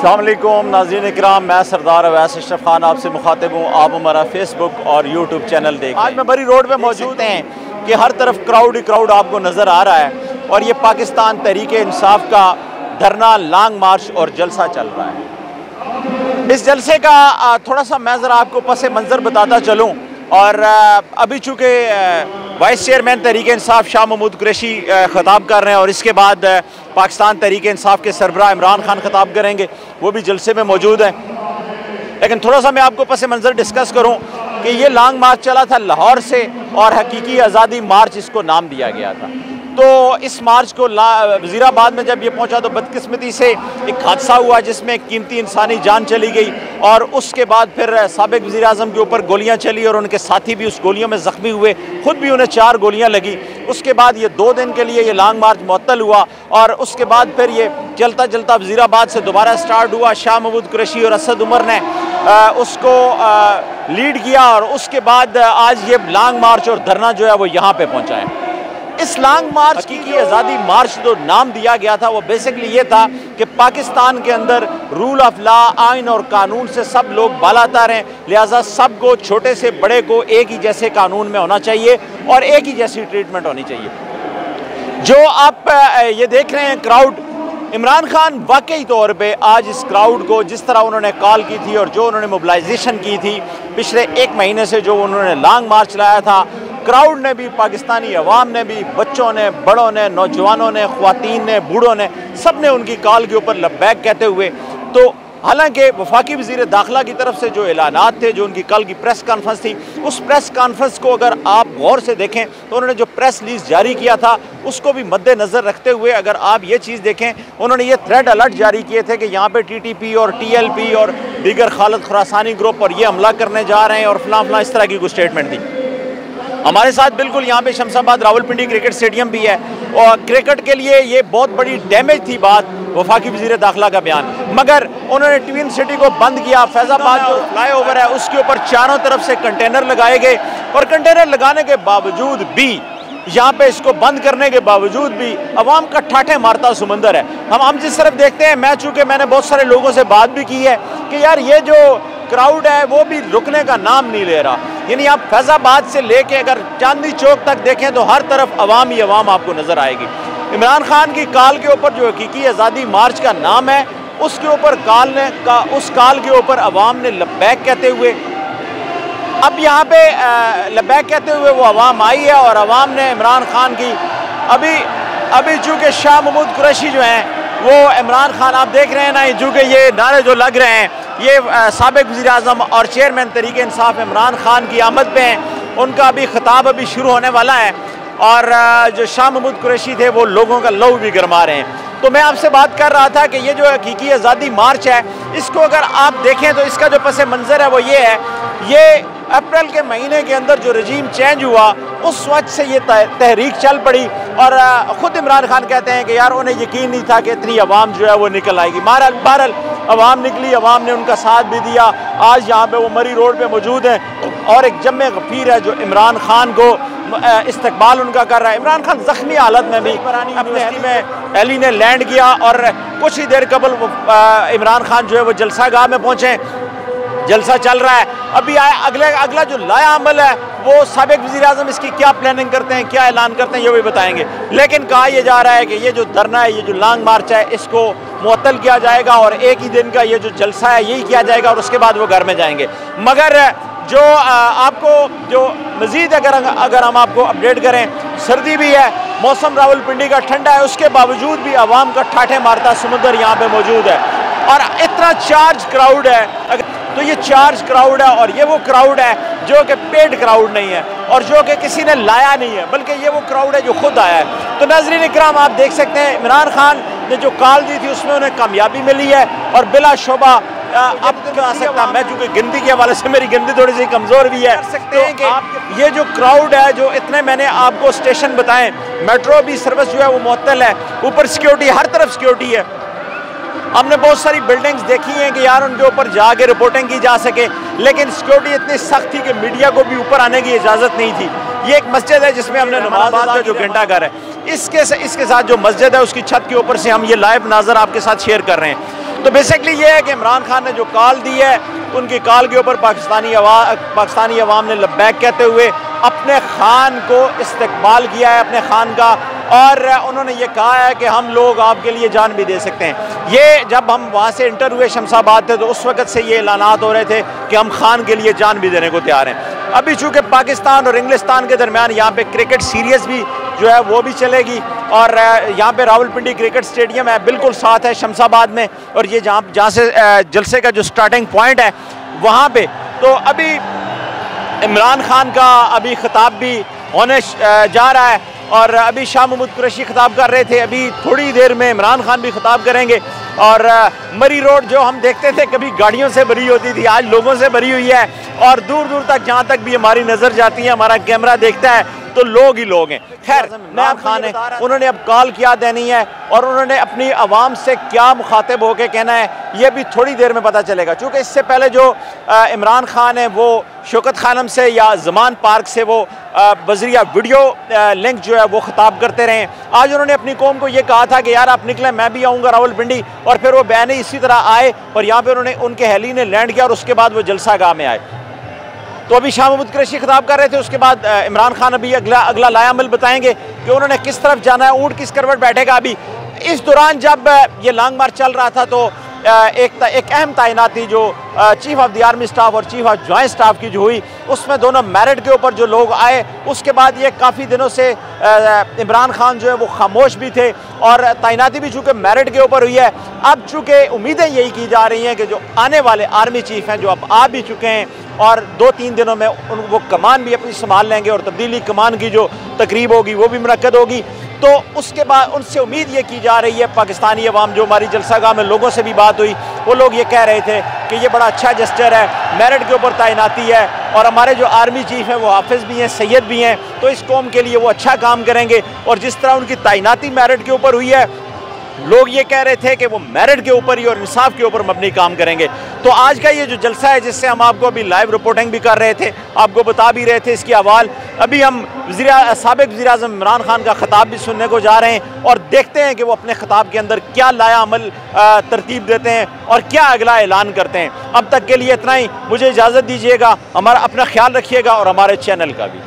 अस्सलाम वालेकुम नाज़रीन इकराम, मैं सरदार अवैस अशरफ खान आपसे मुखातिब हूँ। आप हमारा फेसबुक और यूट्यूब चैनल देख। आज मैं बरी रोड पे मौजूद हैं कि हर तरफ क्राउड ही क्राउड आपको नज़र आ रहा है और ये पाकिस्तान तहरीक इंसाफ का धरना, लॉन्ग मार्च और जलसा चल रहा है। इस जलसे का थोड़ा सा मैं ज़रा आपको पस मंज़र बताता चलूँ। और अभी चूँकि वाइस चेयरमैन तहरीक इंसाफ शाह महमूद कुरैशी ख़िताब कर रहे हैं और इसके बाद पाकिस्तान तहरीक इंसाफ के सरबराह इमरान खान ख़िताब करेंगे, वो भी जलसे में मौजूद हैं। लेकिन थोड़ा सा मैं आपको पस मंज़र डिस्कस करूँ कि ये लॉन्ग मार्च चला था लाहौर से और हकीकी आज़ादी मार्च इसको नाम दिया गया था। तो इस मार्च को वज़ीराबाद में जब ये पहुंचा तो बदकिस्मती से एक हादसा हुआ जिसमें कीमती इंसानी जान चली गई और उसके बाद फिर साबिक वज़ीर आज़म के ऊपर गोलियां चली और उनके साथी भी उस गोलियों में ज़ख्मी हुए, ख़ुद भी उन्हें 4 गोलियां लगी। उसके बाद ये 2 दिन के लिए ये लॉन्ग मार्च मुअत्तल हुआ और उसके बाद फिर ये चलता चलता वज़ीराबाद से दोबारा स्टार्ट हुआ। शाह महमूद कुरैशी और असद उमर ने उसको लीड किया और उसके बाद आज ये लॉन्ग मार्च और धरना जो है वो यहाँ पर पहुँचा है। इस लॉन्ग मार्च की आज़ादी मार्च जो नाम दिया गया था वो बेसिकली ये था कि पाकिस्तान के अंदर रूल ऑफ लॉ, आइन और कानून से सब लोग बालातर हैं, लिहाजा सबको, छोटे से बड़े को एक ही जैसे कानून में होना चाहिए और एक ही जैसी ट्रीटमेंट होनी चाहिए। जो आप ये देख रहे हैं क्राउड, इमरान खान वाकई तौर पे आज इस क्राउड को जिस तरह उन्होंने कॉल की थी और जो उन्होंने मोबिलाइजेशन की थी पिछले 1 महीने से, जो उन्होंने लॉन्ग मार्च लाया था, क्राउड ने भी, पाकिस्तानी अवाम ने भी, बच्चों ने, बड़ों ने, नौजवानों ने, ख्वातीन ने, बूढ़ों ने, सब ने उनकी कॉल के ऊपर लब्बैक कहते हुए। तो हालांकि वफाकी वज़ीर दाखिला की तरफ से जो ऐलानात थे, जो उनकी कल की प्रेस कॉन्फ्रेंस थी, उस प्रेस कॉन्फ्रेंस को अगर आप गौर से देखें तो उन्होंने जो प्रेस रिलीज जारी किया था उसको भी मद्देनज़र रखते हुए अगर आप ये चीज़ देखें, उन्होंने ये थ्रेड अलर्ट जारी किए थे कि यहाँ पे TTP और TLP और दीगर खालिद खुरासानी ग्रुप और ये हमला करने जा रहे हैं और फलां इस तरह की कुछ स्टेटमेंट थी। हमारे साथ बिल्कुल यहाँ पे शमशाबाद रावलपिंडी क्रिकेट स्टेडियम भी है और क्रिकेट के लिए ये बहुत बड़ी डैमेज थी बात, वफाकी वज़ीर दाखिला का बयान, मगर उन्होंने ट्विन सिटी को बंद किया। फैज़ाबाद जो फ्लाईओवर है उसके ऊपर चारों तरफ से कंटेनर लगाए गए और कंटेनर लगाने के बावजूद भी, यहाँ पे इसको बंद करने के बावजूद भी अवाम का ठाठे मारता समंदर है। हम जिस तरफ देखते हैं, चूँकि मैंने बहुत सारे लोगों से बात भी की है कि यार ये जो क्राउड है वो भी रुकने का नाम नहीं ले रहा। यानी आप फैज़ाबाद से लेके अगर चांदनी चौक तक देखें तो हर तरफ अवाम ही अवाम आपको नज़र आएगी। इमरान खान की कॉल के ऊपर जो हकीकी आज़ादी मार्च का नाम है, उसके ऊपर उस कॉल के ऊपर अवाम ने लब्बैक कहते हुए, अब यहाँ पे लब्बैक कहते हुए वो अवाम आई है और अवाम ने इमरान खान की अभी चूँकि शाह महमूद कुरैशी जो हैं वो इमरान खान, आप देख रहे हैं ना, चूँकि ये नारे जो लग रहे हैं ये साबिक वज़ीर आज़म और चेयरमैन तहरीक इंसाफ इमरान खान की आमद पे हैं। उनका अभी ख़िताब अभी शुरू होने वाला है और जो शाह महमूद कुरैशी थे वो लोगों का लहू भी गरमा रहे हैं। तो मैं आपसे बात कर रहा था कि ये जो हकीकी आज़ादी मार्च है, इसको अगर आप देखें तो इसका जो पस मंज़र है वो ये है, ये अप्रैल के महीने के अंदर जो रजीम चेंज हुआ उस वक्त से ये तहरीक चल पड़ी और ख़ुद इमरान खान कहते हैं कि यार उन्हें यकीन नहीं था कि इतनी अवाम जो है वो निकल आएगी। बहरहाल अवाम निकली, अवाम ने उनका साथ भी दिया। आज यहाँ पे वो मरी रोड पे मौजूद हैं और एक जम्मे गफीर है जो इमरान खान को इस्तकबाल उनका कर रहा है। इमरान खान ज़ख्मी हालत में भी अपने एली में एली ने लैंड किया और कुछ ही देर कबल इमरान खान जो है वो जलसा गाह में पहुँचे। जलसा चल रहा है अभी। अगला जो लाया अमल है वो साबिक वज़ीर आज़म इसकी क्या प्लानिंग करते हैं, क्या ऐलान करते हैं, ये भी बताएंगे। लेकिन कहा यह जा रहा है कि ये जो धरना है, ये जो लॉन्ग मार्च है, इसको मुअत्तल किया जाएगा और एक ही दिन का ये जो जलसा है यही किया जाएगा और उसके बाद वो घर में जाएंगे। मगर जो आपको जो मज़ीद अगर हम आपको अपडेट करें, सर्दी भी है, मौसम रावलपिंडी का ठंडा है, उसके बावजूद भी आवाम का ठाठे मारता समुद्र यहाँ पे मौजूद है और इतना चार्ज क्राउड है। तो ये चार्ज क्राउड है और ये वो क्राउड है जो कि पेड क्राउड नहीं है और जो कि किसी ने लाया नहीं है, बल्कि ये वो क्राउड है जो खुद आया है। तो नाज़रीन इकराम, आप देख सकते हैं इमरान खान ने जो कॉल दी थी उसमें उन्हें कामयाबी मिली है और बिलाशुबा अब कहा सकता, मैं चूँकि गिनती के हवाले से मेरी गिनती थोड़ी सी कमज़ोर भी है, सकते हैं कि ये जो क्राउड है, जो इतने मैंने आपको स्टेशन बताएं, मेट्रो भी सर्विस जो है वो मुअत्तल है, ऊपर सिक्योरिटी, हर तरफ सिक्योरिटी है। हमने बहुत सारी बिल्डिंग्स देखी हैं कि यार उनके ऊपर जाके रिपोर्टिंग की जा सके, लेकिन सिक्योरिटी इतनी सख्त थी कि मीडिया को भी ऊपर आने की इजाज़त नहीं थी। ये एक मस्जिद है जिसमें हमने नमाज अदा जो घंटाघर है, इसके साथ जो मस्जिद है उसकी छत के ऊपर से हम ये लाइव नाज़र आपके साथ शेयर कर रहे हैं। तो बेसिकली ये है कि इमरान खान ने जो कॉल दी है, उनकी कॉल के ऊपर पाकिस्तानी अवाम ने लब्बैक कहते हुए अपने खान को इस्तकबाल किया है, अपने खान का, और उन्होंने ये कहा है कि हम लोग आपके लिए जान भी दे सकते हैं। ये जब हम वहाँ से इंटर हुए शमशाबाद थे तो उस वक़्त से ये ऐलानात हो रहे थे कि हम खान के लिए जान भी देने को तैयार हैं। अभी चूँकि पाकिस्तान और इंग्लिस्तान के दरमियान यहाँ पे क्रिकेट सीरीज़ भी जो है वो भी चलेगी, और यहाँ पे रावलपिंडी क्रिकेट स्टेडियम है, बिल्कुल साथ है शमशाबाद में, और ये जहाँ से जलसे का जो स्टार्टिंग पॉइंट है वहाँ पे, तो अभी इमरान खान का अभी खिताब भी होने जा रहा है, और अभी शाह महमूद कुरैशी खिताब कर रहे थे, अभी थोड़ी देर में इमरान खान भी खिताब करेंगे। और मरी रोड जो हम देखते थे कभी गाड़ियों से भरी होती थी, आज लोगों से भरी हुई है, और दूर दूर तक जहाँ तक भी हमारी नज़र जाती है, हमारा कैमरा देखता है, तो लोग ही लोग हैं। खैर, इमरान खान है, उन्होंने अब कॉल क्या देनी है और उन्होंने अपनी आवाम से क्या मुखातिब होकर कहना है, ये भी थोड़ी देर में पता चलेगा। चूँकि इससे पहले जो इमरान खान है वो शौकत खानम से या ज़मान पार्क से वो बजरिया वीडियो लिंक जो है वो ख़िताब करते रहे। आज उन्होंने अपनी कौम को ये कहा था कि यार आप निकलें, मैं भी आऊँगा रावलपिंडी, और फिर वो बयान इसी तरह आए और यहाँ पर उन्होंने उनके हेली ने लैंड किया और उसके बाद वो जलसा गाह में आए। तो अभी शाह महमूद कुरैशी खिताब कर रहे थे, उसके बाद इमरान खान अभी अगला लायामल बताएंगे कि उन्होंने किस तरफ जाना है, ऊँट किस करवट बैठेगा। अभी इस दौरान जब ये लॉन्ग मार्च चल रहा था तो एक अहम तैनाती जो chief of the army staff और चीफ ऑफ जॉइंट स्टाफ की जो हुई, उसमें दोनों मेरिट के ऊपर जो लोग आए, उसके बाद ये काफ़ी दिनों से इमरान खान जो है वो खामोश भी थे, और तैनाती भी चूँकि मेरिट के ऊपर हुई है। अब चूँकि उम्मीदें यही की जा रही हैं कि जो आने वाले आर्मी चीफ हैं, जो अब आ भी चुके हैं, और 2-3 दिनों में वो कमान भी अपनी संभाल लेंगे, और तब्दीली कमान की जो तकरीब होगी वो भी मुनक्कद होगी, तो उसके बाद उनसे उम्मीद ये की जा रही है, पाकिस्तानी अवाम जो हमारी जलसागाह में लोगों से भी बात हुई, वो लोग ये कह रहे थे कि ये बड़ा अच्छा जेस्चर है, मेरिट के ऊपर तैनाती है, और हमारे जो आर्मी चीफ है वो हाफिज़ भी हैं, सैयद भी हैं, तो इस कौम के लिए वो अच्छा काम करेंगे। और जिस तरह उनकी तैनाती मेरिट के ऊपर हुई है, लोग ये कह रहे थे कि वो मेरिट के ऊपर ही और इंसाफ के ऊपर मबनी काम करेंगे। तो आज का ये जो जलसा है, जिससे हम आपको अभी लाइव रिपोर्टिंग भी कर रहे थे, आपको बता भी रहे थे इसकी अहवाल, अभी हम साबिक़ वज़ीर-ए-आज़म इमरान खान का ख़िताब भी सुनने को जा रहे हैं, और देखते हैं कि वो अपने ख़िताब के अंदर क्या लाया अमल तरतीब देते हैं और क्या अगला ऐलान करते हैं। अब तक के लिए इतना ही, मुझे इजाज़त दीजिएगा, हमारा अपना ख्याल रखिएगा और हमारे चैनल का भी।